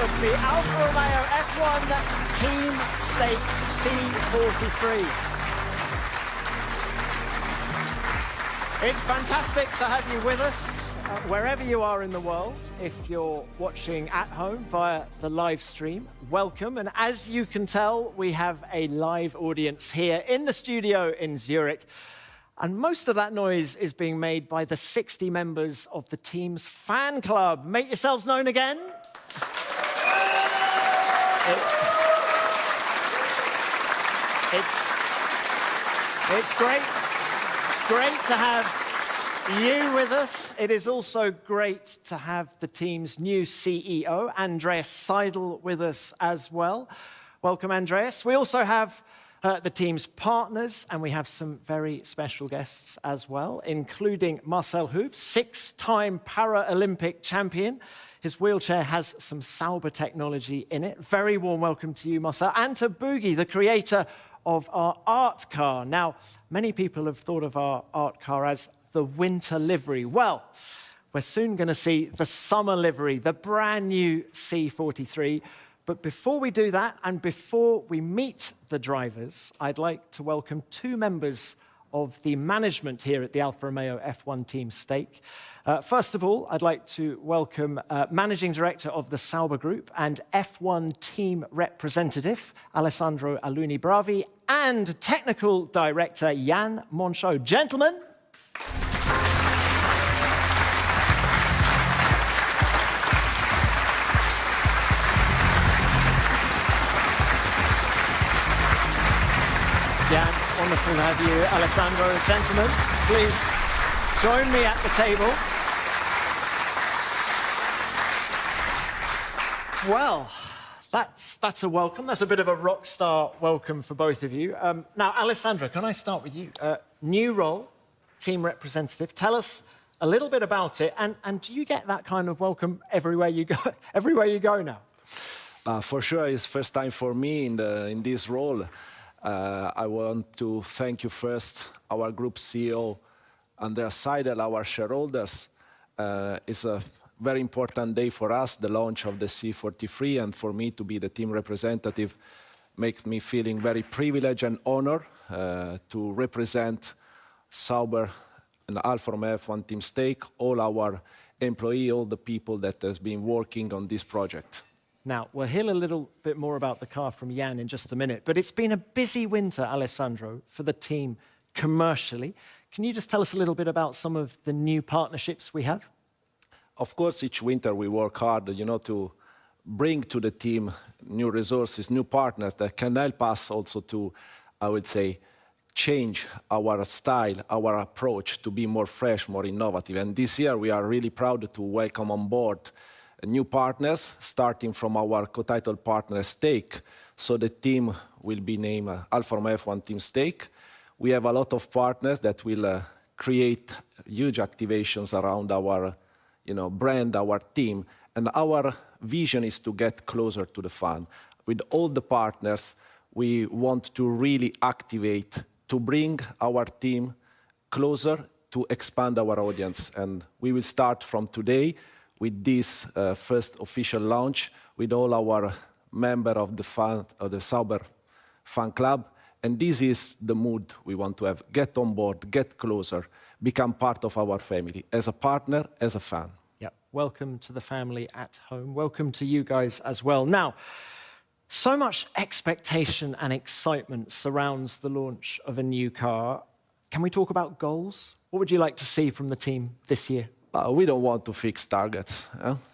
of the Alfa Romeo F1 Team Stake C43. It's fantastic to have you with us, wherever you are in the world. If you're watching at home via the live stream, welcome. And as you can tell, we have a live audience here in the studio in Zurich. And most of that noise is being made by the 60 members of the team's fan club. Make yourselves known again. It's great to have you with us. It is also great to have the team's new CEO, Andreas Seidel, with us as well. Welcome, Andreas. We also have the team's partners, and we have some very special guests as well, including Marcel Hoops, 6-time Paralympic champion. His wheelchair has some Sauber technology in it. Very warm welcome to you, Marcel, and to Boogie, the creator of our art car. Now, many people have thought of our art car as the winter livery. Well, we're soon going to see the summer livery, the brand new C43. But before we do that, and before we meet the drivers, I'd like to welcome two members of the management here at the Alfa Romeo F1 Team Stake. First of all, I'd like to welcome Managing Director of the Sauber Group and F1 Team Representative, Alessandro Aluni-Bravi, and Technical Director, Jan Monchot. Gentlemen. Jan, wonderful to have you. Alessandro, gentlemen, please join me at the table. Well, that's a welcome. That's a bit of a rock star welcome for both of you. Now, Alessandro, can I start with you? New role, team representative. Tell us a little bit about it, and do you get that kind of welcome everywhere you go? Everywhere you go now? For sure, it's first time for me in this role. I want to thank you first, our group CEO, Andreas Seidel, our shareholders. It's a very important day for us, the launch of the C43, and for me to be the team representative makes me feeling very privileged and honored to represent Sauber and Alfa Romeo F1 Team Stake, all our employees, all the people that has been working on this project. Now, we'll hear a little bit more about the car from Jan in just a minute, but it's been a busy winter, Alessandro, for the team commercially. Can you just tell us a little bit about some of the new partnerships we have? Of course, each winter we work hard, to bring to the team new resources, new partners that can help us also to, I would say, change our style, our approach to be more fresh, more innovative. And this year we are really proud to welcome on board new partners, starting from our co-title partner Stake. So the team will be named Alfa Romeo F1 Team Stake. We have a lot of partners that will create huge activations around our brand, our team. And our vision is to get closer to the fan. With all the partners, we want to really activate, to bring our team closer, to expand our audience. And we will start from today with this first official launch with all our members of the Sauber fan club. And this is the mood we want to have. Get on board, get closer, become part of our family, as a partner, as a fan. Yeah, welcome to the family at home. Welcome to you guys as well. Now, so much expectation and excitement surrounds the launch of a new car. Can we talk about goals? What would you like to see from the team this year? We don't want to fix targets.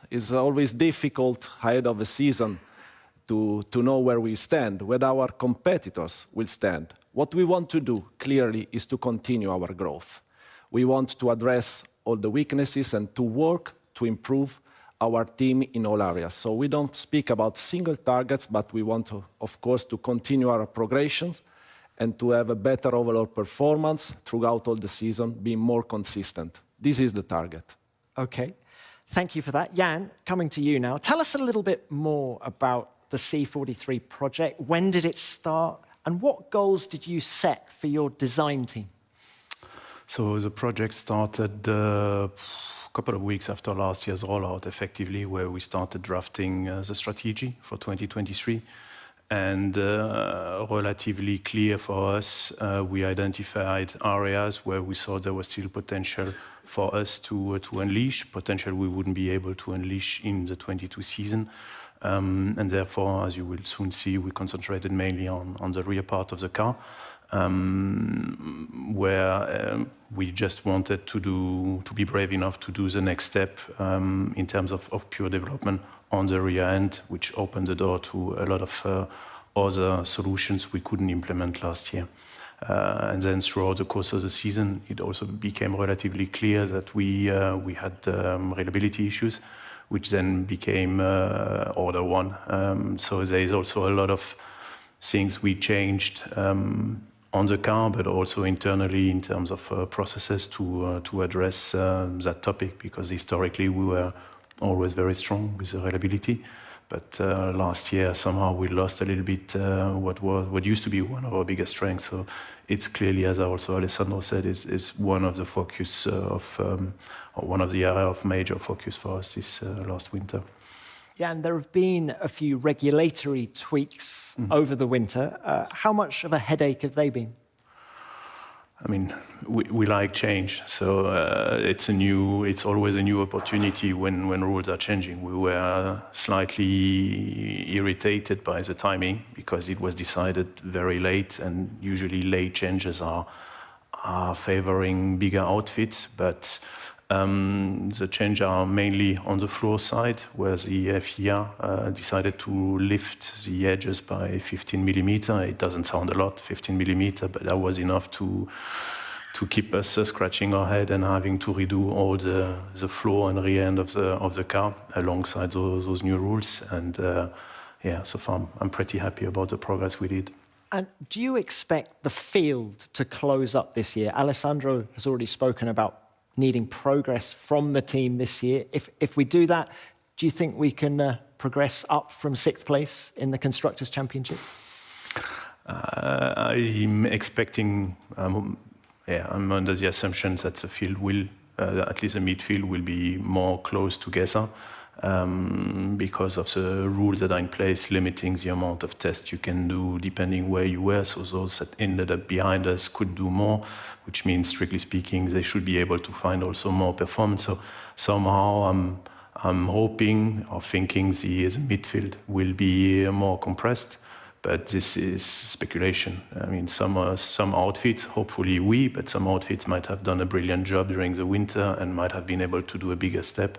It's always difficult ahead of a season to know where we stand, where our competitors will stand. What we want to do, clearly, is to continue our growth. We want to address all the weaknesses and to work to improve our team in all areas. So we don't speak about single targets, but we want to, of course, to continue our progressions and to have a better overall performance throughout all the season, being more consistent. This is the target. Okay, thank you for that. Jan, coming to you now. Tell us a little bit more about the C43 project. When did it start? And what goals did you set for your design team? So the project started couple of weeks after last year's rollout, effectively, where we started drafting the strategy for 2023. And relatively clear for us, we identified areas where we saw there was still potential for us to unleash, potential we wouldn't be able to unleash in the 22 season. And therefore, as you will soon see, we concentrated mainly on the rear part of the car, where we just wanted to be brave enough to do the next step in terms of pure development on the rear end, which opened the door to a lot of other solutions we couldn't implement last year. And then throughout the course of the season, it also became relatively clear that we had reliability issues, which then became order one. So there is also a lot of things we changed on the car, but also internally in terms of processes to address that topic, because historically we were always very strong with the reliability. But last year, somehow we lost a little bit what used to be one of our biggest strengths. So it's clearly, as also Alessandro said, is one of the focus or one of the area of major focus for us this last winter. Yeah, and there have been a few regulatory tweaks over the winter. How much of a headache have they been? I mean, we like change, so it's always a new opportunity when rules are changing. We were slightly irritated by the timing because it was decided very late, and usually late changes are favoring bigger outfits, but the changes are mainly on the floor side, where the FIA decided to lift the edges by 15 millimeter. It doesn't sound a lot, 15 millimeter, but that was enough to keep us scratching our head and having to redo all the floor and rear end of the car alongside those new rules. And yeah, so far I'm pretty happy about the progress we did. And do you expect the field to close up this year? Alessandro has already spoken about needing progress from the team this year. If we do that, do you think we can progress up from 6th place in the Constructors' Championship? I'm expecting, I'm under the assumption that the field will, at least the midfield, will be more close together because of the rules that are in place, limiting the amount of tests you can do depending where you were. So those that ended up behind us could do more, which means, strictly speaking, they should be able to find also more performance. So somehow I'm hoping or thinking the midfield will be more compressed, but this is speculation. I mean, some outfits, hopefully but some outfits might have done a brilliant job during the winter and might have been able to do a bigger step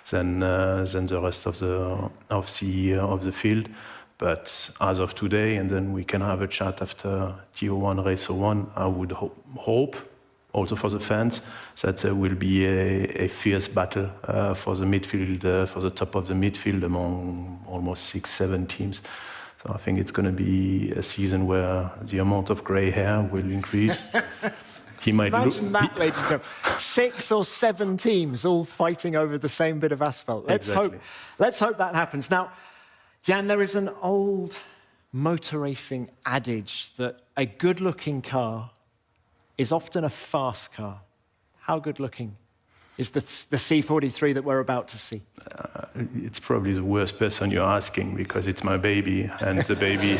than the rest of the field. But as of today, and then we can have a chat after TO1, Race 01, I would hope, also for the fans, that there will be a fierce battle for the midfield, for the top of the midfield among almost 6-7 teams. So I think it's going to be a season where the amount of grey hair will increase. Imagine that, ladies and gentlemen. 6 or 7 teams all fighting over the same bit of asphalt. Let's hope that happens. Now, Jan, there is an old motor racing adage that a good-looking car is often a fast car. How good-looking is the C43 that we're about to see? It's probably the worst person you're asking, because it's my baby and the baby.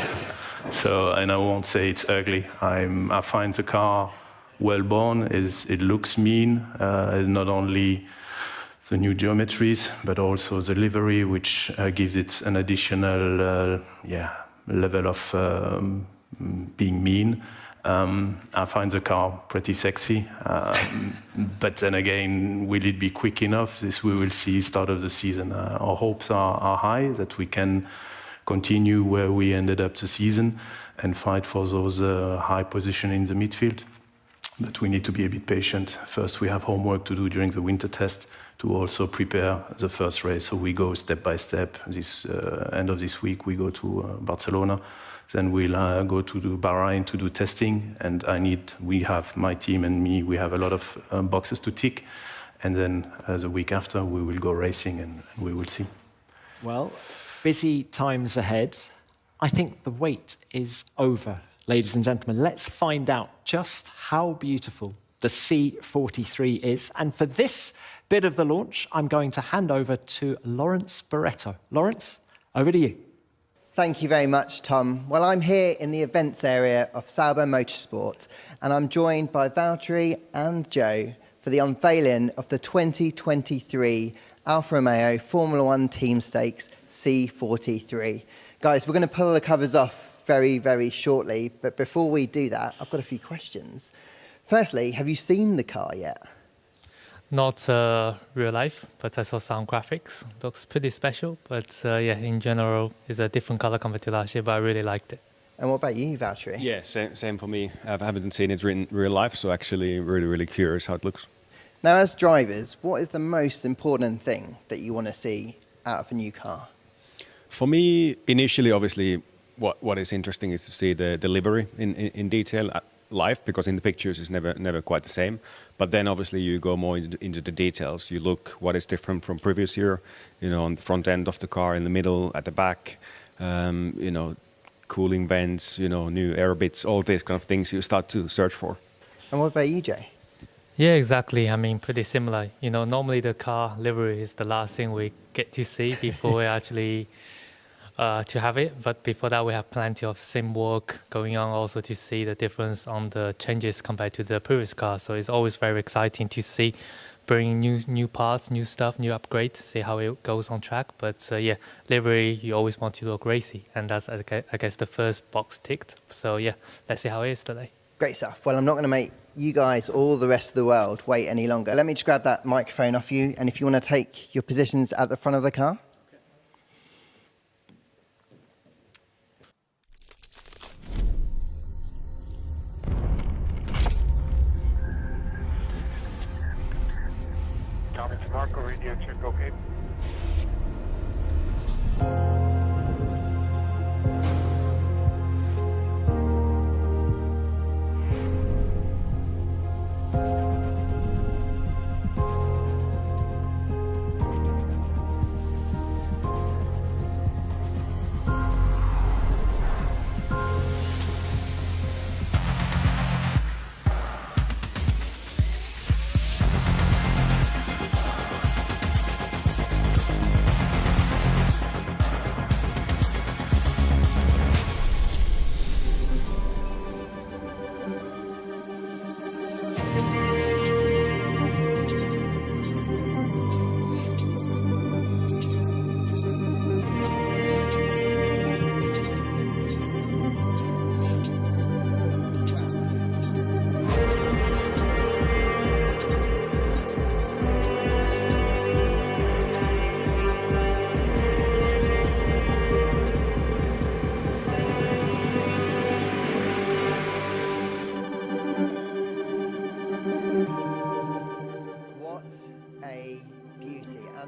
And I won't say it's ugly. I find the car well born. It looks mean. Not only the new geometries, but also the livery, which gives it an additional level of being mean. I find the car pretty sexy, but then again, will it be quick enough? This we will see start of the season. Our hopes are high that we can continue where we ended up the season and fight for those high position in the midfield. But we need to be a bit patient. First, we have homework to do during the winter test to also prepare the first race. So we go step by step. This end of this week, we go to Barcelona. Then we'll go to Bahrain to do testing. And my team and me, we have a lot of boxes to tick. And then the week after, we will go racing and we will see. Well, busy times ahead. I think the wait is over. Ladies and gentlemen, let's find out just how beautiful the C43 is. And for this bit of the launch, I'm going to hand over to Lawrence Barretto. Lawrence, over to you. Thank you very much, Tom. Well, I'm here in the events area of Sauber Motorsport, and I'm joined by Valtteri and Joe for the unveiling of the 2023 Alfa Romeo Formula One Team Stakes C43. Guys, we're going to pull the covers off very, very shortly, but before we do that, I've got a few questions. Firstly, have you seen the car yet? Not real life, but I saw some graphics. Looks pretty special, but yeah, in general, it's a different color compared to last year, but I really liked it. And what about you, Valtteri? Yeah, same for me. I haven't seen it in real life, so actually really curious how it looks. Now, as drivers, what is the most important thing that you want to see out of a new car? For me, initially, obviously, what is interesting is to see the delivery in detail live, because in the pictures it's never quite the same. But then obviously you go more into the details. You look what is different from previous year, on the front end of the car, in the middle, at the back, cooling vents, new air bits, all these kind of things you start to search for. And what about you, Jay? Yeah, exactly. I mean, pretty similar. Normally the car livery is the last thing we get to see before we actually to have it. But before that, we have plenty of sim work going on also to see the difference on the changes compared to the previous car. So it's always very exciting to see bringing new parts, new stuff, new upgrades, see how it goes on track. But yeah, livery, you always want to look racy. And that's, I guess, the first box ticked. So yeah, let's see how it is today. Great stuff. Well, I'm not going to make you guys or the rest of the world wait any longer. Let me just grab that microphone off you. And if you want to take your positions at the front of the car. Marco, radio check, okay.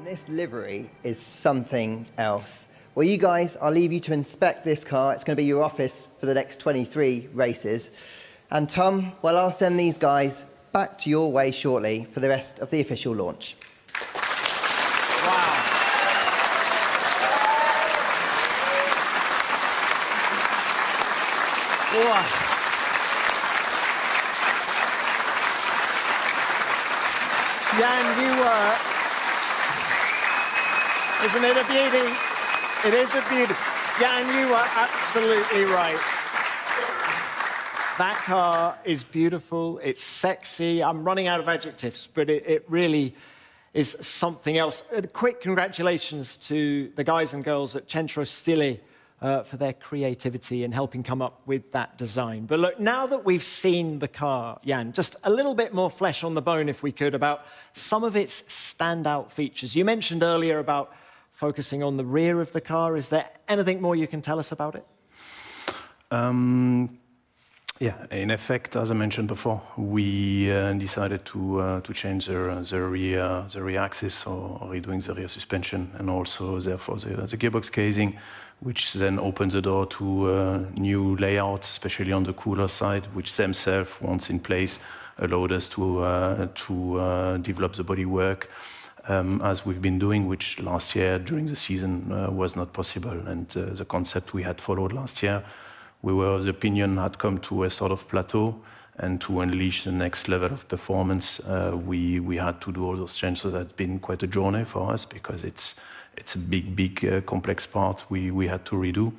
This livery is something else. Well, you guys, I'll leave you to inspect this car. It's going to be your office for the next 23 races. And Tom, well, I'll send these guys back to your way shortly for the rest of the official launch. Wow. Wow. Jan, you were... Isn't it a beauty? It is a beauty. Jan, you are absolutely right. That car is beautiful. It's sexy. I'm running out of adjectives, but it really is something else. Quick congratulations to the guys and girls at Centro Stile for their creativity in helping come up with that design. But look, now that we've seen the car, Jan, just a little bit more flesh on the bone, if we could, about some of its standout features. You mentioned earlier about focusing on the rear of the car. Is there anything more you can tell us about it? Yeah, in effect, as I mentioned before, we decided to change the rear axis, or redoing the rear suspension, and also therefore the gearbox casing, which then opens the door to new layouts, especially on the cooler side, which themselves, once in place, allowed us to develop the bodywork as we've been doing, which last year during the season was not possible. And the concept we had followed last year, we were of the opinion had come to a sort of plateau, and to unleash the next level of performance, we had to do all those changes. So that's been quite a journey for us because it's a big complex part we had to redo.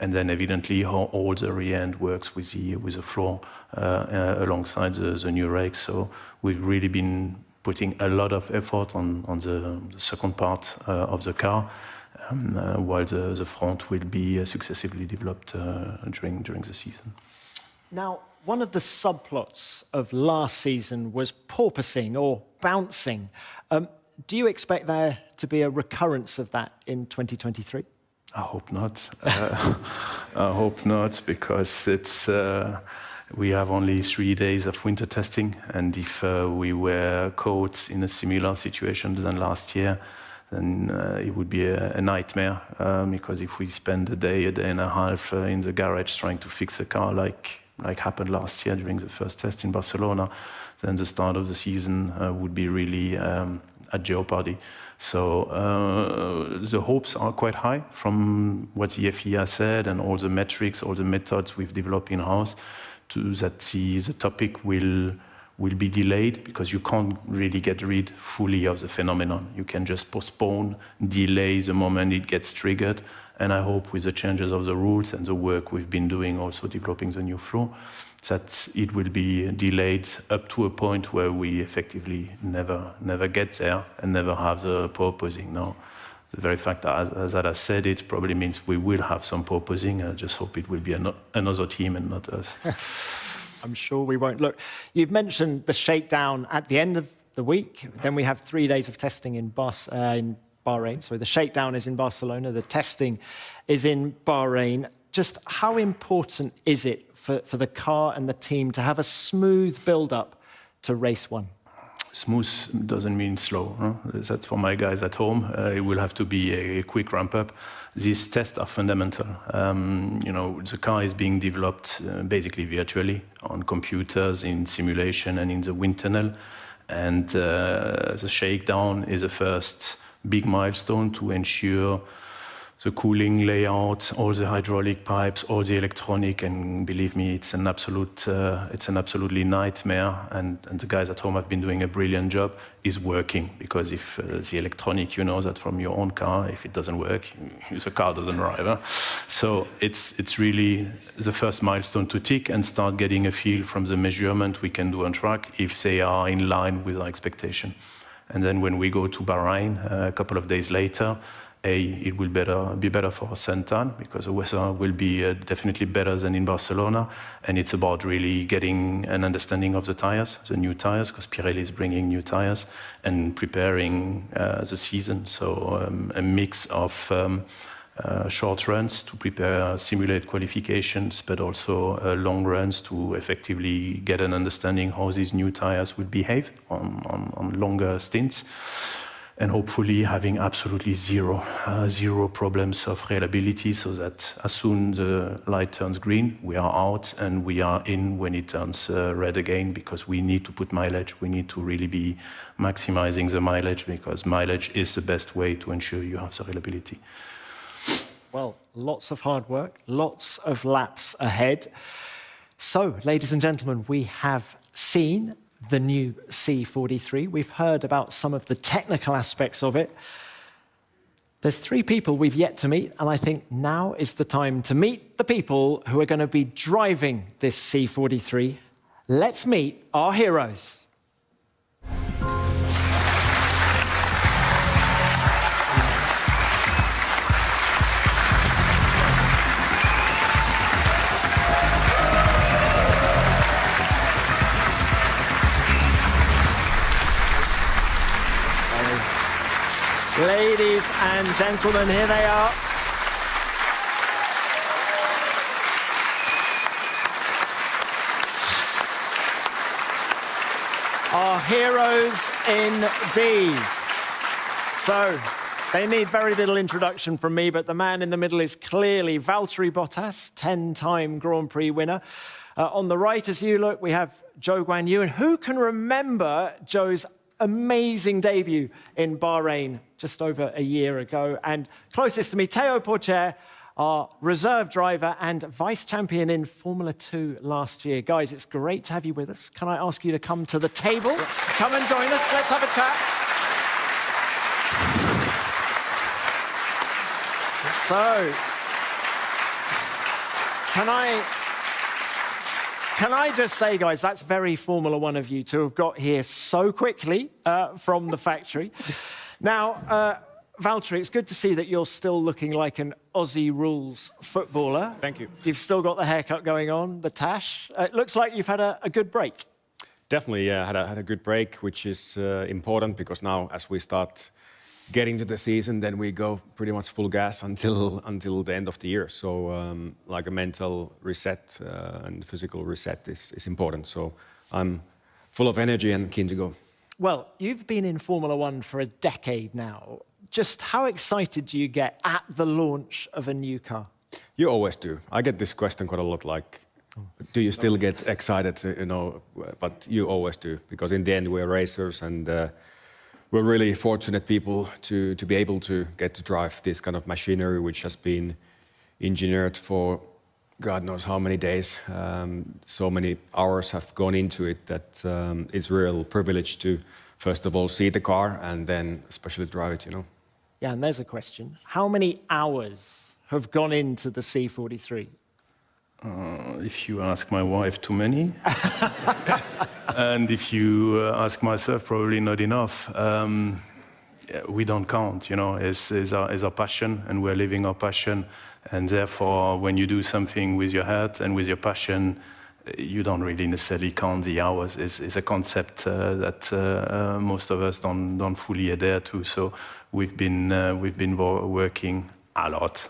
And then evidently how all the re-end works with the floor alongside the new rakes. So we've really been putting a lot of effort on the second part of the car, while the front will be successively developed during the season. Now, one of the subplots of last season was porpoising or bouncing. Do you expect there to be a recurrence of that in 2023? I hope not. I hope not, because we have only 3 days of winter testing, and if we were caught in a similar situation than last year, then it would be a nightmare, because if we spend a day and a half in the garage trying to fix a car like happened last year during the first test in Barcelona, then the start of the season would be really at jeopardy. So the hopes are quite high from what the FIA said and all the metrics, all the methods we've developed in-house, that the topic will be delayed, because you can't really get rid fully of the phenomenon. You can just postpone, delay the moment it gets triggered. And I hope with the changes of the rules and the work we've been doing, also developing the new floor, that it will be delayed up to a point where we effectively never get there and never have the porpoising. No, the very fact that I said it probably means we will have some porpoising. I just hope it will be another team and not us. I'm sure we won't. Look, you've mentioned the shakedown at the end of the week. Then we have 3 days of testing in Bahrain. So the shakedown is in Barcelona, the testing is in Bahrain. Just how important is it for the car and the team to have a smooth build-up to race one? Smooth doesn't mean slow. Huh? That's for my guys at home. It will have to be a quick ramp-up. These tests are fundamental. The car is being developed basically virtually on computers, in simulation and in the wind tunnel. And the shakedown is the first big milestone to ensure the cooling layout, all the hydraulic pipes, all the electronic, and believe me, it's an absolutely nightmare. And the guys at home have been doing a brilliant job. Is working, because if the electronic, you know that from your own car, if it doesn't work, the car doesn't drive. Huh? So it's really the first milestone to tick and start getting a feel from the measurement we can do on track if they are in line with our expectation. And then when we go to Bahrain a couple of days later, it will be better for Santan, because the weather will be definitely better than in Barcelona. And it's about really getting an understanding of the tires, the new tires, because Pirelli is bringing new tires, and preparing the season. So a mix of short runs to prepare simulate qualifications, but also long runs to effectively get an understanding how these new tires will behave on longer stints. And hopefully having absolutely zero problems of reliability, so that as soon the light turns green, we are out and we are in when it turns red again, because we need to put mileage. We need to really be maximizing the mileage, because mileage is the best way to ensure you have the reliability. Well, lots of hard work, lots of laps ahead. So, ladies and gentlemen, we have seen the new C43. We've heard about some of the technical aspects of it. There's 3 people we've yet to meet, and I think now is the time to meet the people who are going to be driving this C43. Let's meet our heroes. Ladies and gentlemen, here they are. Our heroes indeed. So, they need very little introduction from me, but the man in the middle is clearly Valtteri Bottas, 10-time Grand Prix winner. On the right, as you look, we have Zhou Guanyu. And who can remember Zhou's amazing debut in Bahrain just over a year ago? And closest to me, Théo Pourchaire, our reserve driver and vice champion in Formula 2 last year. Guys, it's great to have you with us. Can I ask you to come to the table? Come and join us. Let's have a chat. So, can I just say, guys, that's very Formula One of you to have got here so quickly from the factory. Now, Valtteri, it's good to see that you're still looking like an Aussie rules footballer. Thank you. You've still got the haircut going on, the tash. It looks like you've had a good break. Definitely, yeah, had a good break, which is important because now as we start getting to the season, then we go pretty much full gas until the end of the year. So like a mental reset and physical reset is important. So I'm full of energy and keen to go. Well, you've been in Formula One for a decade now. Just how excited do you get at the launch of a new car? You always do. I get this question quite a lot, like, do you still get excited, you know, but you always do, because in the end we're racers and we're really fortunate people to be able to get to drive this kind of machinery, which has been engineered for God knows how many days. So many hours have gone into it that it's a real privilege to, first of all, see the car and then especially drive it, you know. Yeah, and there's a question. How many hours have gone into the C43? If you ask my wife, too many. And if you ask myself, probably not enough. We don't count, you know, it's our passion, and we're living our passion. And therefore, when you do something with your heart and with your passion, you don't really necessarily count the hours. It's a concept that most of us don't fully adhere to. So we've been working a lot.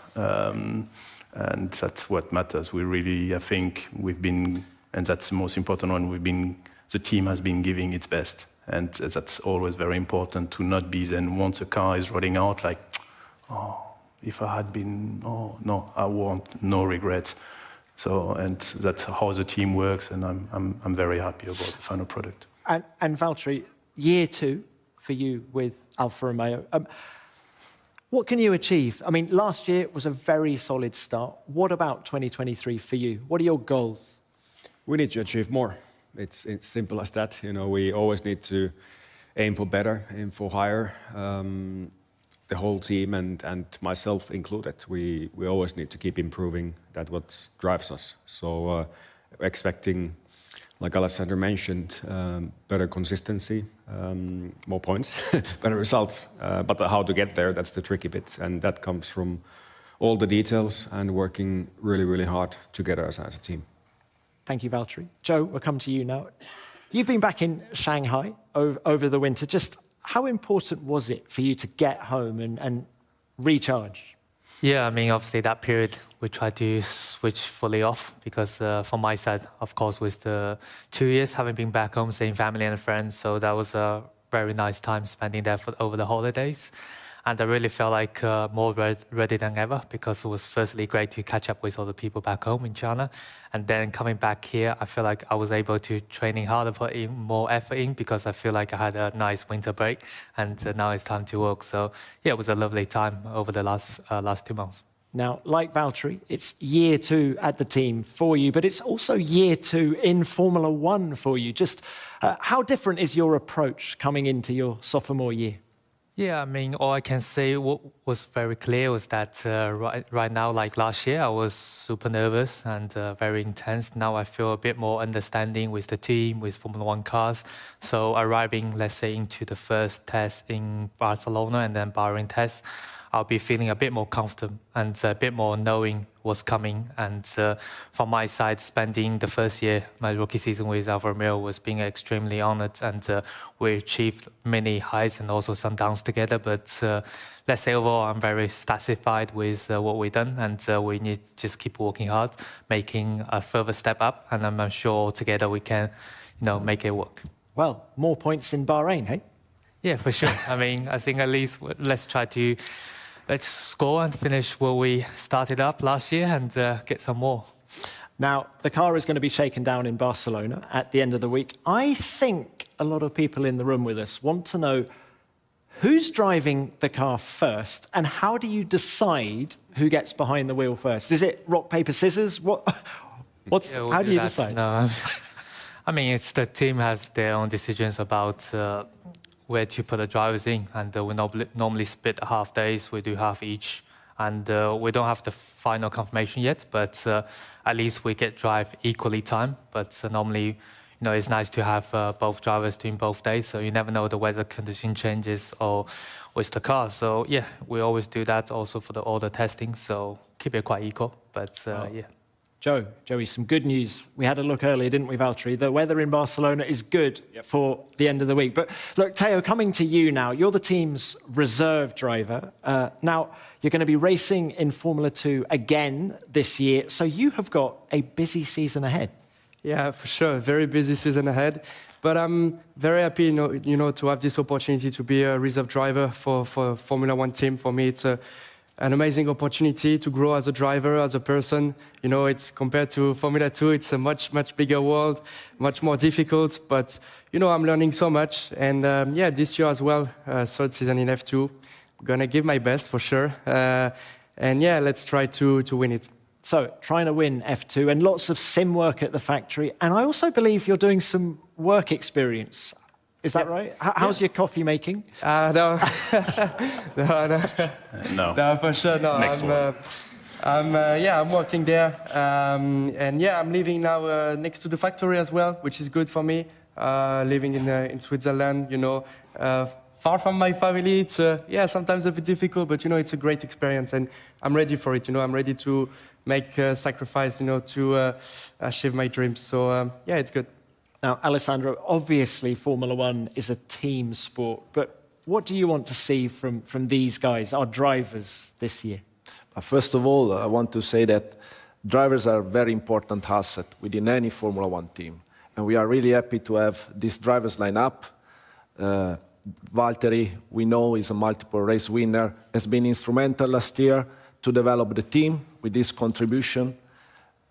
And that's what matters. We really, I think, and that's the most important one, the team has been giving its best. And that's always very important, to not be then, once a car is rolling out, like, oh, if I had been, oh, no, I want no regrets. So, and that's how the team works, and I'm very happy about the final product. And Valtteri, year 2 for you with Alfa Romeo. What can you achieve? I mean, last year was a very solid start. What about 2023 for you? What are your goals? We need to achieve more. It's simple as that. You know, we always need to aim for better, aim for higher. The whole team and myself included, we always need to keep improving. That's what drives us. So expecting, like Alessandro mentioned, better consistency, more points, better results. But how to get there, that's the tricky bit. And that comes from all the details and working really, really hard together as a team. Thank you, Valtteri. Joe, we'll come to you now. You've been back in Shanghai over the winter. Just how important was it for you to get home and recharge? Yeah, I mean, obviously that period we tried to switch fully off because from my side, of course, with the 2 years having been back home, seeing family and friends, so that was a very nice time spending there over the holidays. And I really felt like more ready than ever, because it was firstly great to catch up with all the people back home in China. And then coming back here, I feel like I was able to training harder, put in more effort in, because I feel like I had a nice winter break, and now it's time to work. So yeah, it was a lovely time over the last 2 months. Now, like Valtteri, it's year 2 at the team for you, but it's also year 2 in Formula One for you. Just how different is your approach coming into your sophomore year? Yeah, I mean, all I can say what was very clear was that right now, like last year, I was super nervous and very intense. Now I feel a bit more understanding with the team, with Formula One cars. So arriving, let's say, into the first test in Barcelona and then Bahrain test, I'll be feeling a bit more comfortable and a bit more knowing what's coming. And from my side, spending the first year, my rookie season with Alfa Romeo, was being extremely honored. And we achieved many highs and also some downs together. But let's say overall, I'm very satisfied with what we've done. And we need to just keep working hard, making a further step up. And I'm sure together we can, make it work. Well, more points in Bahrain, hey? Yeah, for sure. I mean, I think at least let's score and finish where we started up last year and get some more. Now, the car is going to be shaken down in Barcelona at the end of the week. I think a lot of people in the room with us want to know Who's driving the car first, and how do you decide who gets behind the wheel first? Is it rock, paper, scissors? How do you decide? No, I mean, it's the team has their own decisions about where to put the drivers in, and we normally split half days. We do half each, and we don't have the final confirmation yet, but at least we get drive equally time. But normally, it's nice to have both drivers doing both days, so you never know the weather condition changes or with the car. So yeah, we always do that also for all the testing, so keep it quite equal. But yeah. Joey, some good news. We had a look earlier, didn't we, Valtteri? The weather in Barcelona is good for the end of the week. But look, Theo, coming to you now. You're the team's reserve driver. Now, you're going to be racing in Formula 2 again this year, so you have got a busy season ahead. Yeah, for sure. Very busy season ahead. But I'm very happy, to have this opportunity to be a reserve driver for Formula 1 team. For me, it's an amazing opportunity to grow as a driver, as a person. It's compared to Formula 2, it's a much, much bigger world, much more difficult. But, I'm learning so much. And this year as well, third season in F2, I'm going to give my best for sure. Let's try to win it. So, trying to win F2 and lots of sim work at the factory. And I also believe you're doing some work experience. Is that right? How's your coffee making? No. No. No, for sure, no. Next one. I'm working there. I'm living now next to the factory as well, which is good for me. Living in Switzerland, far from my family. It's sometimes a bit difficult, but it's a great experience, and I'm ready for it. I'm ready to make a sacrifice, to achieve my dreams. So it's good. Now, Alessandro, obviously Formula 1 is a team sport, but what do you want to see from these guys, our drivers, this year? First of all, I want to say that drivers are a very important asset within any Formula 1 team. And we are really happy to have this drivers line up. Valtteri, we know, is a multiple race winner, has been instrumental last year to develop the team with this contribution.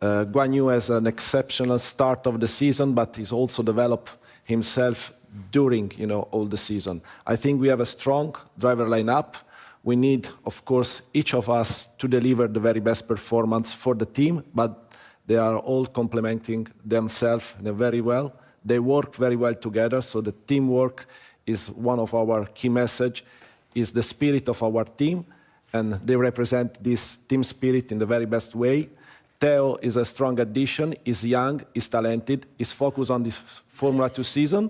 Guan Yu has an exceptional start of the season, but he's also developed himself during, all the season. I think we have a strong driver lineup. We need, of course, each of us to deliver the very best performance for the team, but they are all complementing themselves very well. They work very well together, so the teamwork is one of our key messages, is the spirit of our team, and they represent this team spirit in the very best way. Theo is a strong addition, is young, is talented, is focused on this Formula 2 season.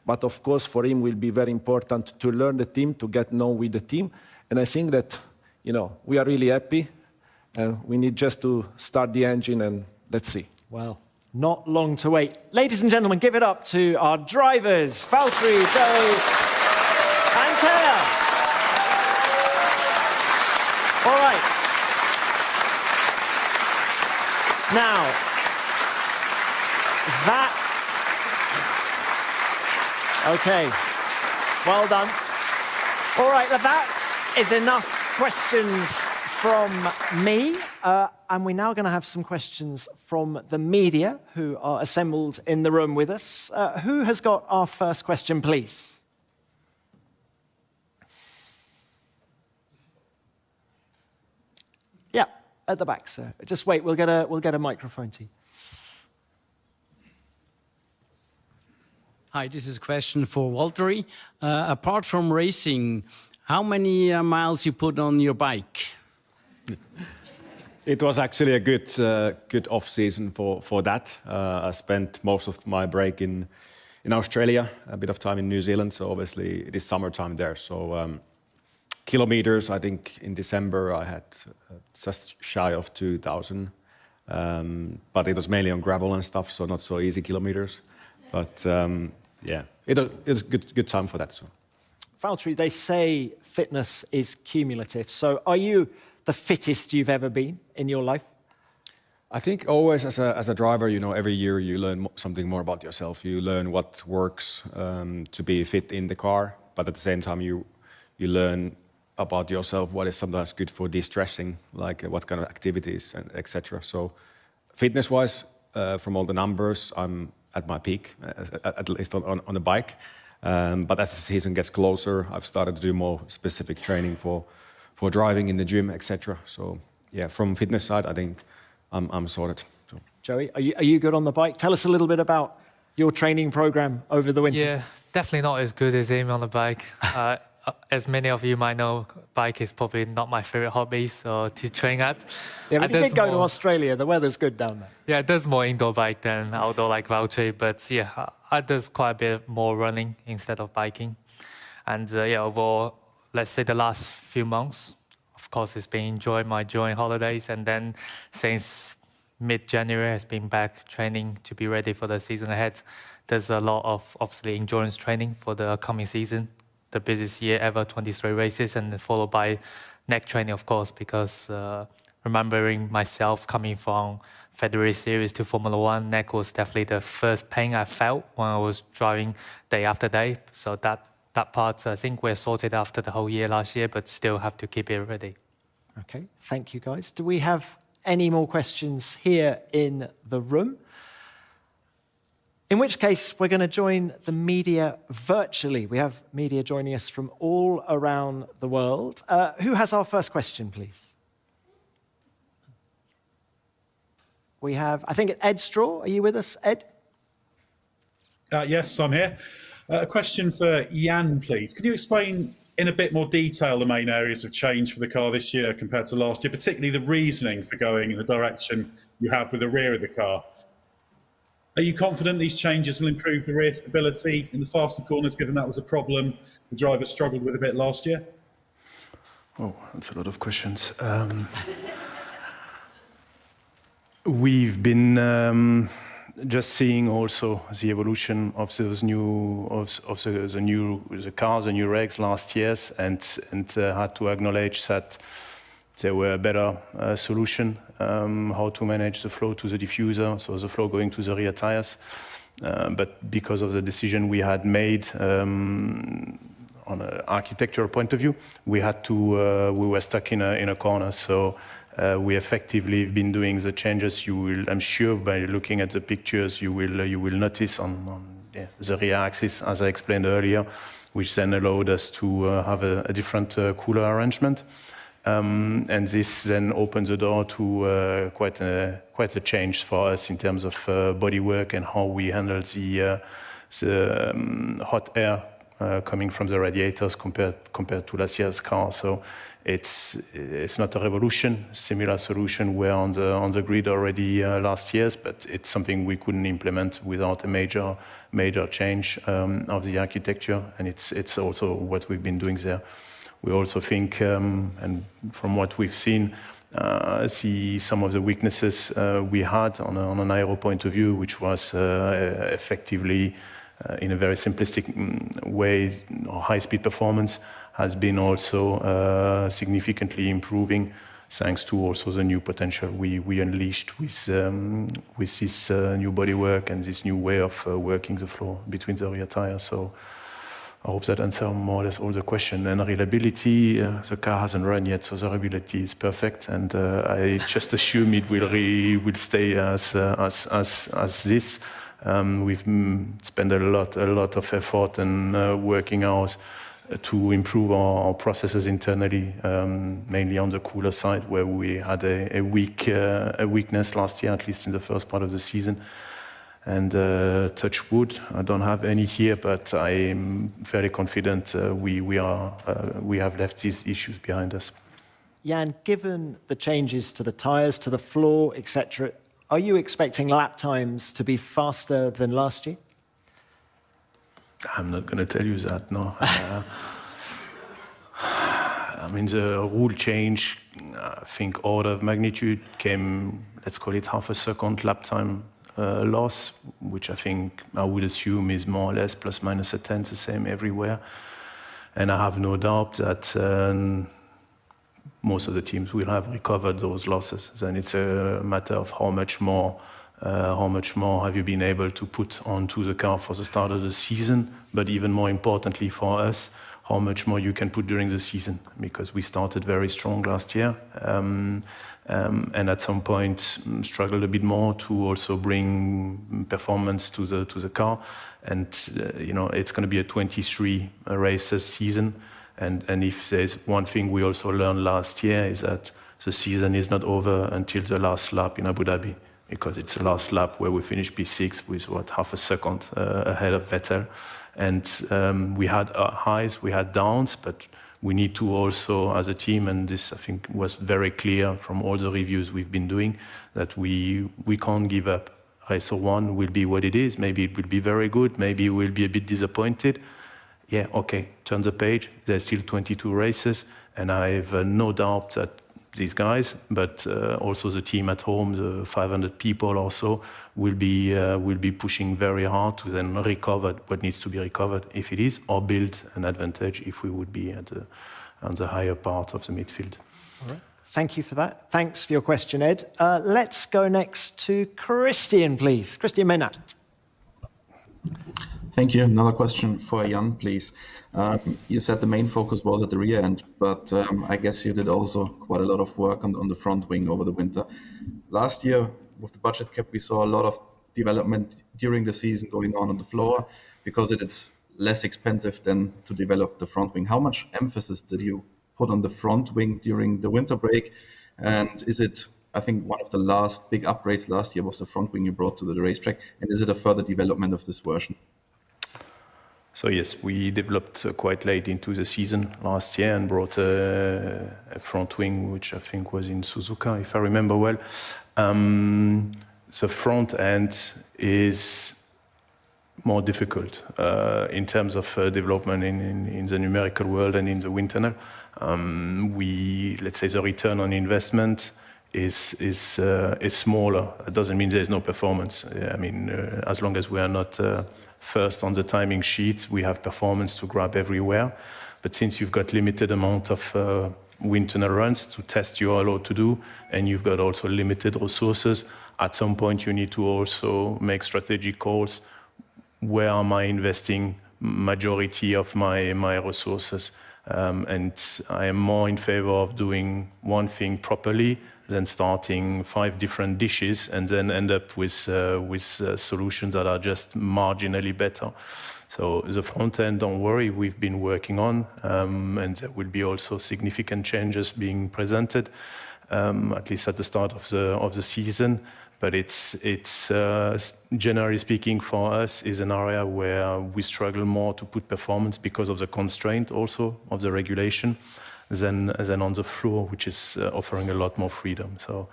But of course, for him, will be very important to learn the team, to get known with the team. And I think that, we are really happy. And we need just to start the engine and let's see. Well, not long to wait. Ladies and gentlemen, give it up to our drivers, Valtteri, Joey, and Theo. All right. Now, okay, well done. All right, that is enough questions from me. And we're now going to have some questions from the media who are assembled in the room with us. Who has got our first question, please? Yeah. At the back, sir. Just wait, we'll get a microphone to you. Hi, this is a question for Valtteri. Apart from racing, how many miles you put on your bike? It was actually a good off season for that. I spent most of my break in Australia, a bit of time in New Zealand, so obviously it is summertime there. So kilometers, I think in December I had just shy of 2,000, but it was mainly on gravel and stuff, so not so easy kilometers. But it was good time for that. So. Valtteri, they say fitness is cumulative. So are you the fittest you've ever been in your life? I think always as a driver, every year you learn something more about yourself. You learn what works to be fit in the car, but at the same time you learn about yourself what is sometimes good for de-stressing, like what kind of activities and etc. So fitness-wise, from all the numbers, I'm at my peak, at least on the bike. But as the season gets closer, I've started to do more specific training for driving in the gym, etc. So yeah, from fitness side, I think I'm sorted. So. Joey, are you good on the bike? Tell us a little bit about your training program over the winter. Yeah, definitely not as good as him on the bike. As many of you might know, bike is probably not my favorite hobby, so to train at. Yeah, but you did go to Australia. The weather's good down there. Yeah, it does more indoor bike than outdoor like Valtteri, but yeah, I does quite a bit more running instead of biking. And yeah, overall, let's say the last few months, of course, it's been enjoying holidays, and then since mid-January, has been back training to be ready for the season ahead. There's a lot of obviously endurance training for the coming season. The busiest year ever, 23 races, and followed by neck training, of course, because remembering myself coming from February series to Formula One, neck was definitely the first pain I felt when I was driving day after day. So that part, I think we're sorted after the whole year last year, but still have to keep it ready. Okay, thank you guys. Do we have any more questions here in the room? In which case, we're going to join the media virtually. We have media joining us from all around the world. Who has our first question, please? We have, I think, Ed Straw. Are you with us, Ed? Yes, I'm here. A question for Jan, please. Could you explain in a bit more detail the main areas of change for the car this year compared to last year, particularly the reasoning for going in the direction you have with the rear of the car? Are you confident these changes will improve the rear stability in the faster corners, given that was a problem the drivers struggled with a bit last year? Oh, that's a lot of questions. We've been just seeing also the evolution of those the cars, the new regs last years, and had to acknowledge that there were a better solution how to manage the flow to the diffuser, so the flow going to the rear tires. But because of the decision we had made on an architectural point of view, we were stuck in a corner. So we effectively have been doing the changes. You will, I'm sure, by looking at the pictures, you will notice on the rear axis, as I explained earlier, which then allowed us to have a different cooler arrangement. And this then opened the door to quite a change for us in terms of bodywork and how we handle the hot air coming from the radiators compared to last year's car. So it's not a revolution. Similar solution were on the grid already last year, but it's something we couldn't implement without a major change of the architecture, and it's also what we've been doing there. We also think, and from what we've seen, see some of the weaknesses we had on an aero point of view, which was effectively, in a very simplistic way, high-speed performance has been also significantly improving, thanks to also the new potential we unleashed with this new bodywork and this new way of working the floor between the rear tires. So I hope that answers more or less all the question. And reliability, the car hasn't run yet, so the reliability is perfect, and I just assume it will stay as this. We've spent a lot of effort and working hours to improve our processes internally, mainly on the cooler side, where we had a weakness last year, at least in the first part of the season. And touch wood, I don't have any here, but I'm fairly confident we have left these issues behind us. Jan, given the changes to the tyres, to the floor, etc., are you expecting lap times to be faster than last year? I'm not going to tell you that, no. I mean, the rule change, I think order of magnitude came, let's call it half a second lap time loss, which I would assume is more or less plus minus a tenth, the same everywhere. And I have no doubt that most of the teams will have recovered those losses. Then it's a matter of how much more have you been able to put onto the car for the start of the season, but even more importantly for us, how much more you can put during the season, because we started very strong last year, and at some point struggled a bit more to also bring performance to the car. And it's going to be a 23 races season, and if there's one thing we also learned last year is that the season is not over until the last lap in Abu Dhabi, because it's the last lap where we finished P6 with half a second ahead of Vettel. And we had highs, we had downs, but we need to also, as a team, and this I think was very clear from all the reviews we've been doing, that we can't give up. Race 1 will be what it is. Maybe it will be very good. Maybe we'll be a bit disappointed. Yeah, okay, turn the page. There's still 22 races, and I have no doubt that these guys, but also the team at home, the 500 people also, will be pushing very hard to then recover what needs to be recovered, if it is, or build an advantage if we would be on the higher part of the midfield. All right. Thank you for that. Thanks for your question, Ed. Let's go next to Christian, please. Christian Menat. Thank you. Another question for Jan, please. You said the main focus was at the rear end, but I guess you did also quite a lot of work on the front wing over the winter. Last year, with the budget cap, we saw a lot of development during the season going on the floor, because it's less expensive than to develop the front wing. How much emphasis did you put on the front wing during the winter break? And is it, I think one of the last big upgrades last year was the front wing you brought to the racetrack, and is it a further development of this version? So yes, we developed quite late into the season last year and brought a front wing, which I think was in Suzuka, if I remember well. The front end is more difficult in terms of development in the numerical world and in the wind tunnel. Let's say the return on investment is smaller. It doesn't mean there's no performance. I mean, as long as we are not first on the timing sheet, we have performance to grab everywhere. But since you've got limited amount of wind tunnel runs to test you are allowed to do, and you've got also limited resources, at some point you need to also make strategic calls. Where am I investing majority of my resources? And I am more in favor of doing one thing properly than starting 5 different dishes and then end up with solutions that are just marginally better. So the front end, don't worry, we've been working on, and there will be also significant changes being presented, at least at the start of the season. But it's generally speaking for us is an area where we struggle more to put performance because of the constraint also of the regulation than on the floor, which is offering a lot more freedom. So,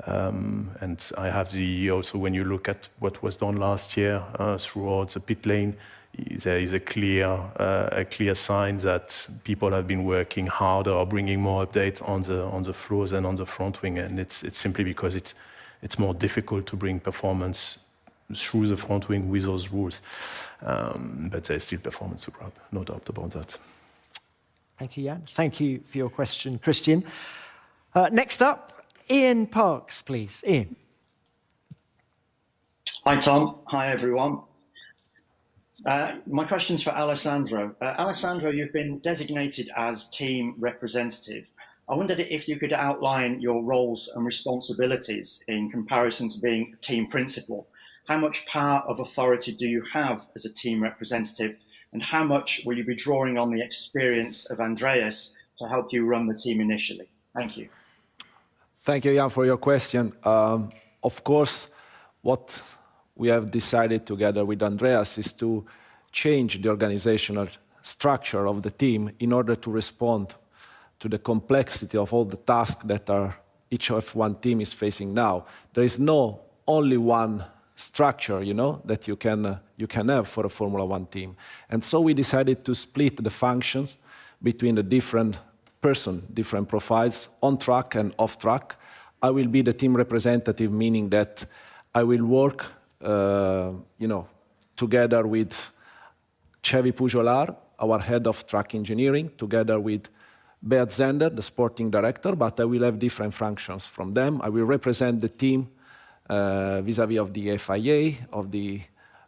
and I have also when you look at what was done last year throughout the pit lane, there is a clear sign that people have been working harder or bringing more updates on the floors and on the front wing, and it's simply because it's more difficult to bring performance through the front wing with those rules. But there's still performance to grab, no doubt about that. Thank you, Jan. Thank you for your question, Christian. Next up, Ian Parks, please. Ian. Hi, Tom. Hi, everyone. My question's for Alessandro. Alessandro, you've been designated as team representative. I wondered if you could outline your roles and responsibilities in comparison to being team principal. How much power of authority do you have as a team representative, and how much will you be drawing on the experience of Andreas to help you run the team initially? Thank you. Thank you, Jan, for your question. Of course, what we have decided together with Andreas is to change the organizational structure of the team in order to respond to the complexity of all the tasks that each F1 team is facing now. There is no only one structure, that you can have for a Formula One team. And so we decided to split the functions between the different profiles, on track and off track. I will be the team representative, meaning that I will work, together with Xavi Pujolar, our head of track engineering, together with Beat Zender, the sporting director, but I will have different functions from them. I will represent the team vis-à-vis of the FIA, of the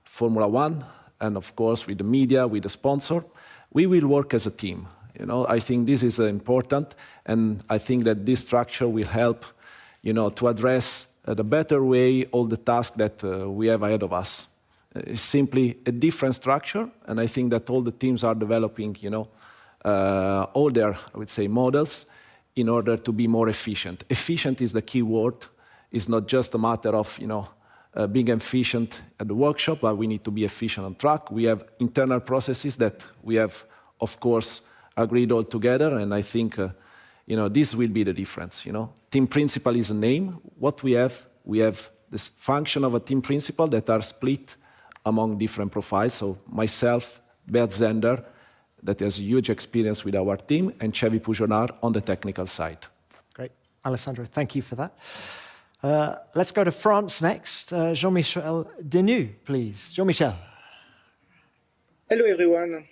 Formula One, and of course with the media, with the sponsor. we will work as a team. You know, I think this is important, and I think that this structure will help, you know, to address the better way all the tasks that we have ahead of us. It's simply a different structure, and I think that all the teams are developing, you know, all their, I would say, models in order to be more efficient. Efficient is the key word. It's not just a matter of, you know, being efficient at the workshop, but we need to be efficient on track. We have internal processes that we have, of course, agreed all together, and I think, you know, this will be the difference, you know. Team principal is a name. What we have this function of a team principal that are split among different profiles. So myself, Bert Zender, that has huge experience with our team, and Chevy Pujonard on the technical side. Great. Alessandro, thank you for that. Let's go to France next. Jean-Michel Denis, please. Jean-Michel. Hello, everyone.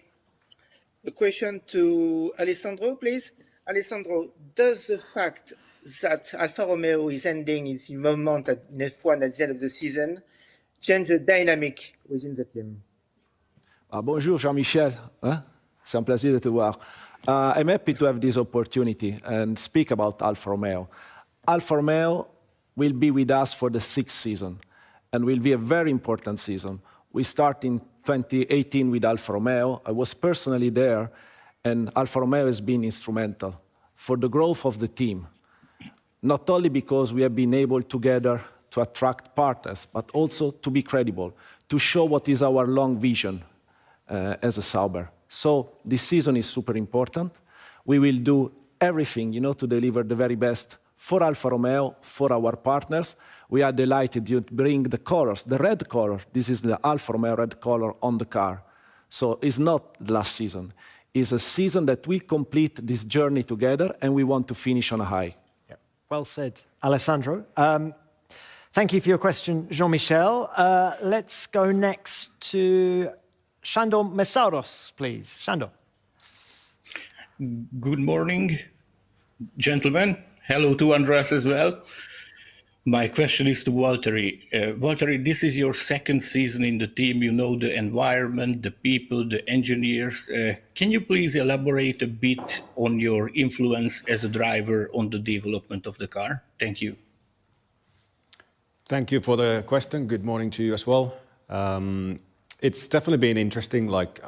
A question to Alessandro, please. Alessandro, does the fact that Alfa Romeo is ending its involvement in F1 at the end of the season change the dynamic within the team? Bonjour, Jean-Michel. C'est un plaisir de te voir. I'm happy to have this opportunity and speak about Alfa Romeo. Alfa Romeo will be with us for the 6th season, and will be a very important season. We start in 2018 with Alfa Romeo. I was personally there, and Alfa Romeo has been instrumental for the growth of the team, not only because we have been able together to attract partners, but also to be credible, to show what is our long vision as a Sauber. So this season is super important. We will do everything, you know, to deliver the very best for Alfa Romeo, for our partners. We are delighted to bring the colors, the red color. This is the Alfa Romeo red color on the car. So it's not the last season. It's a season that will complete this journey together, and we want to finish on a high. Yeah. Well said, Alessandro. Thank you for your question, Jean-Michel. Let's go next to Shandor Mesauros, please. Shandor. Good morning, gentlemen. Hello to Andreas as well. My question is to Valtteri. Valtteri, this is your 2nd season in the team. You know the environment, the people, the engineers. Can you please elaborate a bit on your influence as a driver on the development of the car? Thank you. Thank you for the question. Good morning to you as well. It's definitely been interesting. Like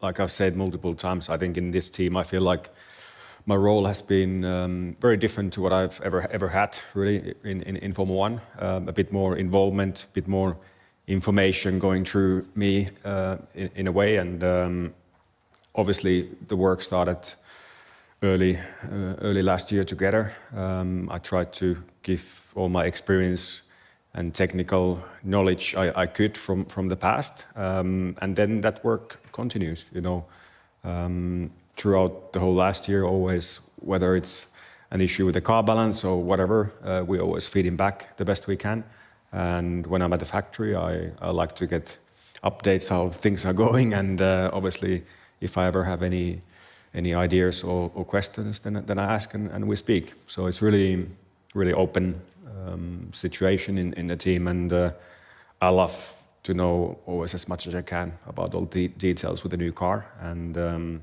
I've said multiple times, I think in this team, I feel like my role has been very different to what I've ever had, really, in Formula One. A bit more involvement, a bit more information going through me in a way. And obviously, the work started early last year together. I tried to give all my experience and technical knowledge I could from the past, and then that work continues. You know, throughout the whole last year, always, whether it's an issue with the car balance or whatever, we always feed him back the best we can. And when I'm at the factory, I like to get updates how things are going, and obviously, if I ever have any ideas or questions, then I ask and we speak. So it's really open situation in the team, and I love to know always as much as I can about all the details with the new car. And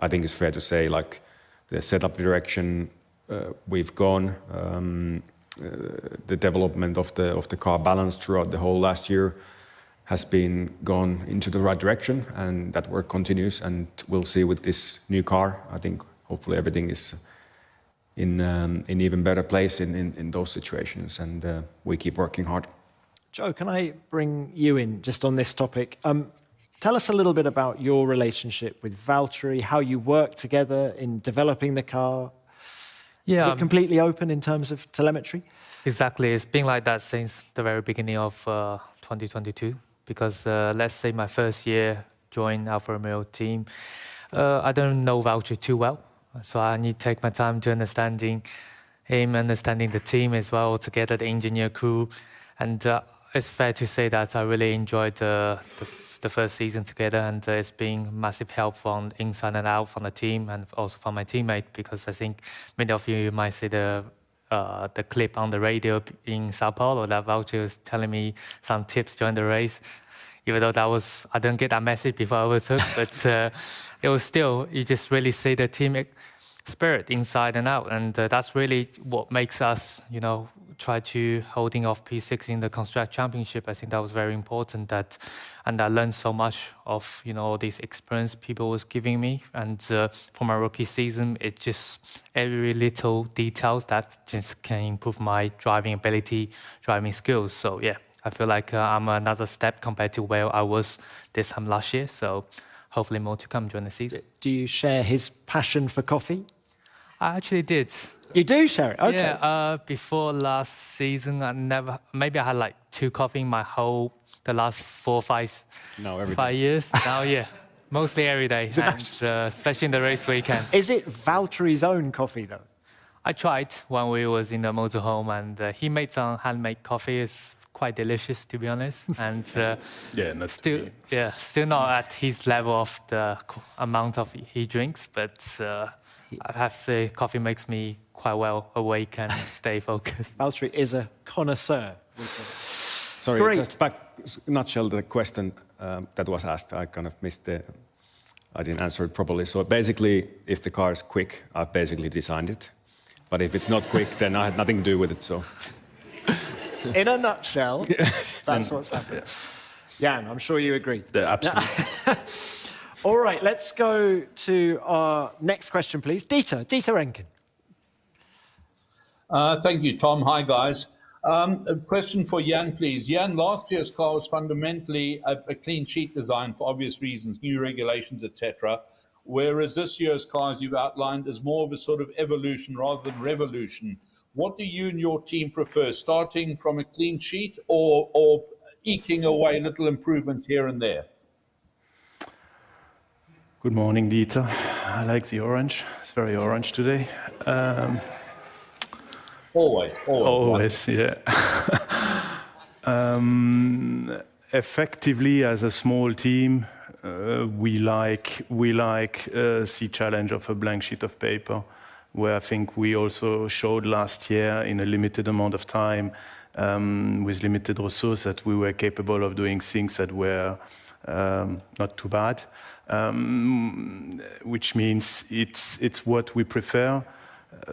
I think it's fair to say, like, the setup direction we've gone, the development of the car balance throughout the whole last year has been gone into the right direction, and that work continues. And we'll see with this new car. I think hopefully everything is in even better place in those situations, and we keep working hard. Joe, can I bring you in just on this topic? Tell us a little bit about your relationship with Valtteri, how you work together in developing the car. Yeah, is it completely open in terms of telemetry? Exactly. It's been like that since the very beginning of 2022, because let's say my first year joined Alfa Romeo team, I don't know Valtteri too well. So I need to take my time to understanding him, understanding the team as well, together the engineer crew. And it's fair to say that I really enjoyed the first season together, and it's been massive help from inside and out from the team, and also from my teammate, because I think many of you might see the clip on the radio in Sao Paulo that Valtteri was telling me some tips during the race. even though I didn't get that message before I overtook, but it was still, you just really see the team spirit inside and out. And that's really what makes us, try to holding off P6 in the Construct Championship. I think that was very important, and I learned so much of, all this experience people was giving me. And for my rookie season, it just every little details that just can improve my driving ability, driving skills. So yeah, I feel like I'm another step compared to where I was this time last year. So hopefully more to come during the season. Do you share his passion for coffee? I actually did. You do share it? Okay. Yeah, before last season, maybe I had like 2 coffee in the last 4 or 5 years. Now, yeah, mostly every day, and, especially in the race weekend. Is it Valtteri's own coffee, though? I tried when we was in the motorhome, and he made some handmade coffee. It's quite delicious, to be honest. And still not at his level of the amount of he drinks, but I have to say, coffee makes me quite well awake and stay focused. Valtteri is a connoisseur. Sorry, Great. just back, nutshell, the question that was asked, I kind of missed I didn't answer it properly. So basically, if the car is quick, I've basically designed it. But if it's not quick, then I had nothing to do with it, so. In a nutshell, that's what's happening. Jan, I'm sure you agree. Yeah, absolutely. All right, let's go to our next question, please. Dieter Renken. Thank you, Tom. Hi, guys. A question for Jan, please. Jan, last year's car was fundamentally a clean sheet design for obvious reasons, new regulations, etc. Whereas this year's car, as you've outlined, is more of a sort of evolution rather than revolution. What do you and your team prefer, starting from a clean sheet or eking away little improvements here and there? Good morning, Dieter. I like the orange. It's very orange today. Always, yeah. Effectively, as a small team, we like the challenge of a blank sheet of paper, where I think we also showed last year in a limited amount of time, with limited resources, that we were capable of doing things that were not too bad. Which means it's what we prefer.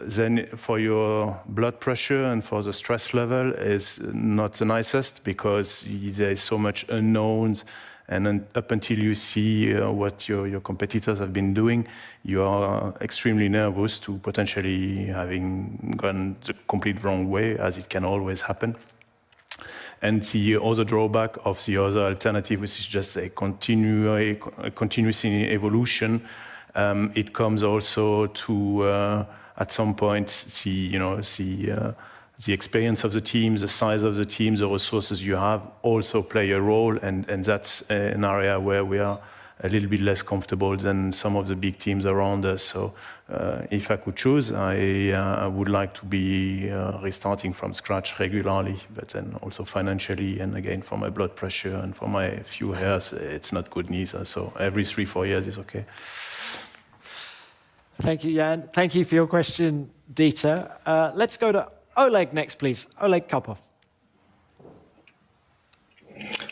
Then for your blood pressure and for the stress level is not the nicest, because there is so much unknowns, and up until you see what your competitors have been doing, you are extremely nervous to potentially having gone the complete wrong way, as it can always happen. And the other drawback of the other alternative, which is just a continuous evolution, it comes also to at some point the experience of the team, the size of the team, the resources you have also play a role, and that's an area where we are a little bit less comfortable than some of the big teams around us. So if I could choose, I would like to be restarting from scratch regularly, but then also financially, and again for my blood pressure and for my few hairs, it's not good neither. So every 3-4 years is okay. Thank you, Jan. Thank you for your question, Dieter. Let's go to Oleg next, please. Oleg Kopov.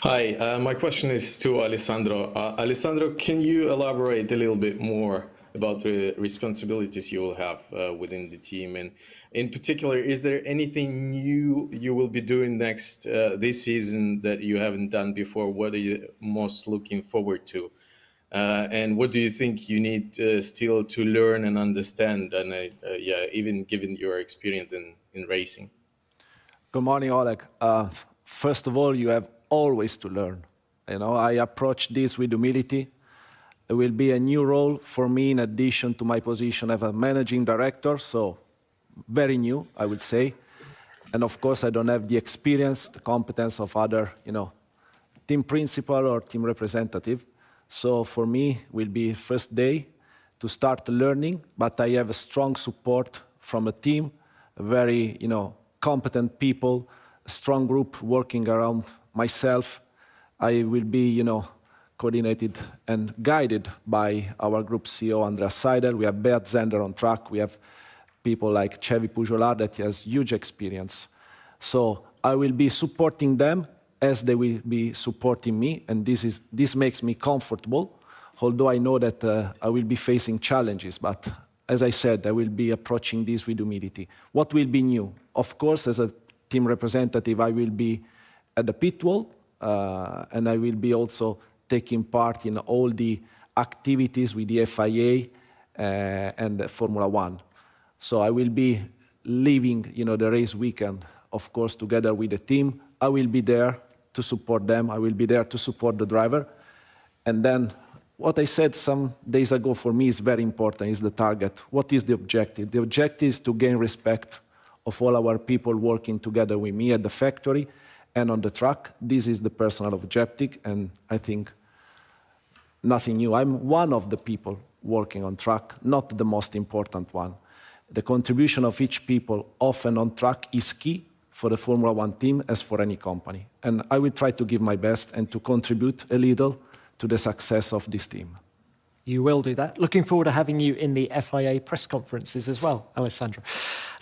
Hi, my question is to Alessandro. Alessandro, can you elaborate a little bit more about the responsibilities you will have within the team? And in particular, is there anything new you will be doing next this season that you haven't done before? What are you most looking forward to? And what do you think you need still to learn and understand? And even given your experience in racing. Good morning, Oleg. First of all, you have always to learn. I approach this with humility. It will be a new role for me in addition to my position as a managing director, so very new, I would say. And of course, I don't have the experience, the competence of other, team principal or team representative. So for me, it will be first day to start learning, but I have a strong support from a team, very, competent people, a strong group working around myself. I will be, coordinated and guided by our group CEO, Andreas Seidel. We have Beat Zender on track. We have people like Chevy Pujolar that has huge experience. So I will be supporting them as they will be supporting me, and this makes me comfortable, although I know that I will be facing challenges. But as I said, I will be approaching this with humility. What will be new? Of course, as a team representative, I will be at the pit wall, and I will be also taking part in all the activities with the FIA and Formula One. So I will be leaving, the race weekend, of course, together with the team. I will be there to support them. I will be there to support the driver. And then what I said some days ago for me is very important, is the target. What is the objective? The objective is to gain respect of all our people working together with me at the factory and on the track. This is the personal objective, and I think nothing new. I'm one of the people working on track, not the most important one. The contribution of each people off and on track is key for the Formula One team as for any company. And I will try to give my best and to contribute a little to the success of this team. You will do that. Looking forward to having you in the FIA press conferences as well, Alessandro.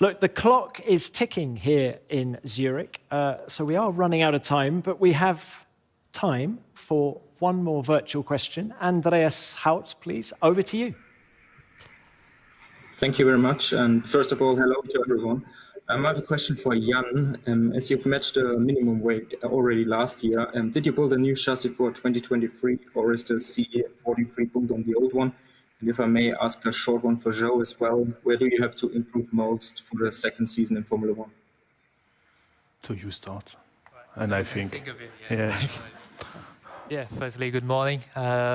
Look, the clock is ticking here in Zurich, so we are running out of time, but we have time for one more virtual question. Andreas Haut, please, over to you. Thank you very much. And first of all, hello to everyone. I have a question for Jan. As you've matched the minimum weight already last year, did you build a new chassis for 2023, or is the C43 built on the old one? And if I may ask a short one for Joe as well, where do you have to improve most for the second season in Formula One? So you start. Right, and so I think, yeah. Yeah, firstly, good morning.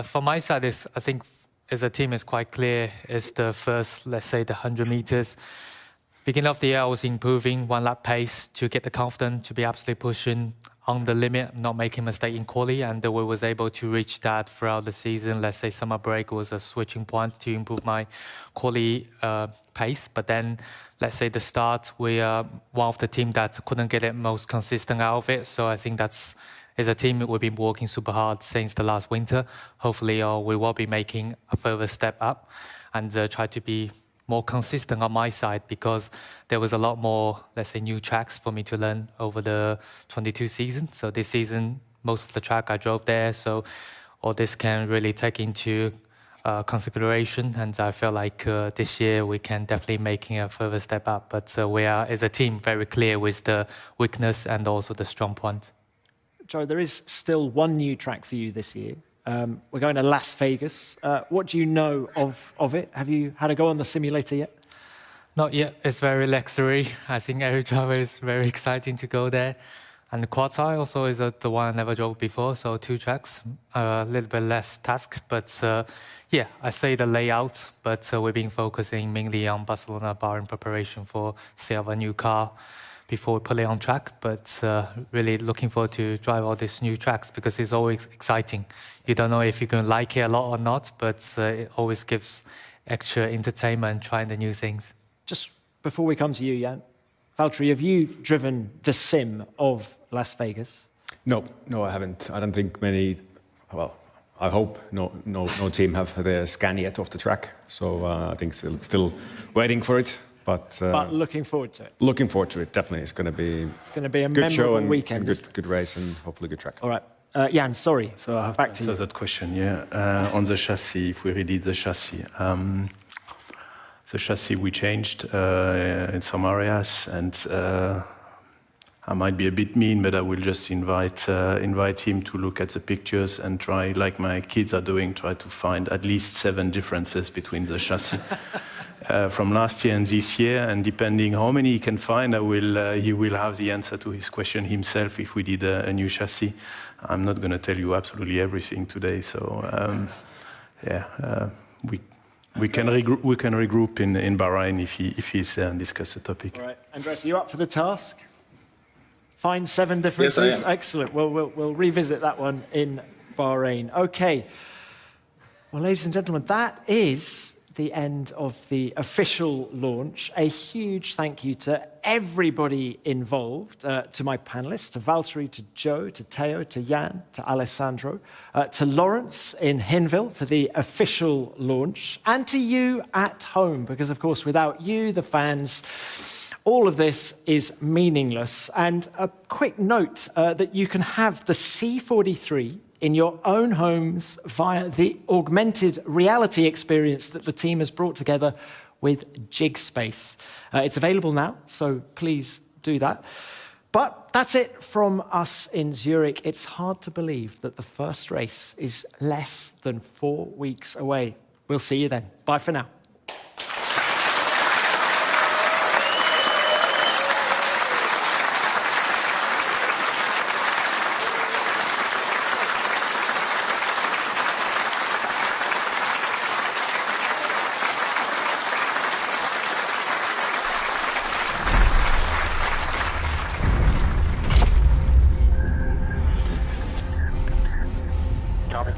From my side, I think as a team is quite clear, is the first, let's say, the 100 meters. Beginning of the year, I was improving one lap pace to get the confidence to be absolutely pushing on the limit, not making mistake in quali, and we was able to reach that throughout the season. Let's say summer break was a switching point to improve my quali pace. But then, let's say the start, we are one of the team that couldn't get it most consistent out of it. So I think that's, as a team, we've been working super hard since the last winter. Hopefully, we will be making a further step up and try to be more consistent on my side, because there was a lot more, let's say, new tracks for me to learn over the 22 season. So this season, most of the track I drove there. So all this can really take into consideration. And I feel like this year we can definitely making a further step up. But we are, as a team, very clear with the weakness and also the strong point. Joe, there is still one new track for you this year. We're going to Las Vegas. What do you know of it? Have you had a go on the simulator yet? Not yet. It's very luxury. I think every driver is very exciting to go there. And the quad tire also is the one I never drove before. So 2 tracks, a little bit less task. But yeah, I say the layout, but we've been focusing mainly on Barcelona bar in preparation for sale of a new car before we put it on track, but really looking forward to drive all these new tracks, because it's always exciting. You don't know if you're going to like it a lot or not, but it always gives extra entertainment trying the new things. Just before we come to you, Jan, Valtteri, have you driven the sim of Las Vegas? No, I haven't. I don't think many, well, I hope no team have their scan yet of the track, so I think still waiting for it. But looking forward to it. Looking forward to it, definitely. It's going to be a good show and weekend. Good race and hopefully good track. All right. Jan, sorry. So I have back to to answer you. that question, yeah. On the chassis, if we redid the chassis. The chassis we changed in some areas, and I might be a bit mean, but I will just invite him to look at the pictures and try, like my kids are doing, try to find at least 7 differences between the chassis. From last year and this year, and depending how many he can find, he will have the answer to his question himself if we did a new chassis. I'm not going to tell you absolutely everything today, so we can regroup in Bahrain if he's there and discuss the topic. All right, Andres, are you up for the task? Find 7 differences. Yes, I am. Excellent. Well, we'll revisit that one in Bahrain. Okay. Well, ladies and gentlemen, that is the end of the official launch. A huge thank you to everybody involved, to my panelists, to Valtteri, to Joe, to Teo, to Jan, to Alessandro, to Lawrence in Hinwil for the official launch, and to you at home, because of course without you, the fans, All of this is meaningless. And a quick note that you can have the C43 in your own homes via the augmented reality experience that the team has brought together with JigSpace. It's available now, so please do that. But that's it from us in Zurich. It's hard to believe that the first race is less than 4 weeks away. We'll see you then. Bye for now.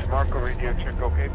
Marco Radio check, okay?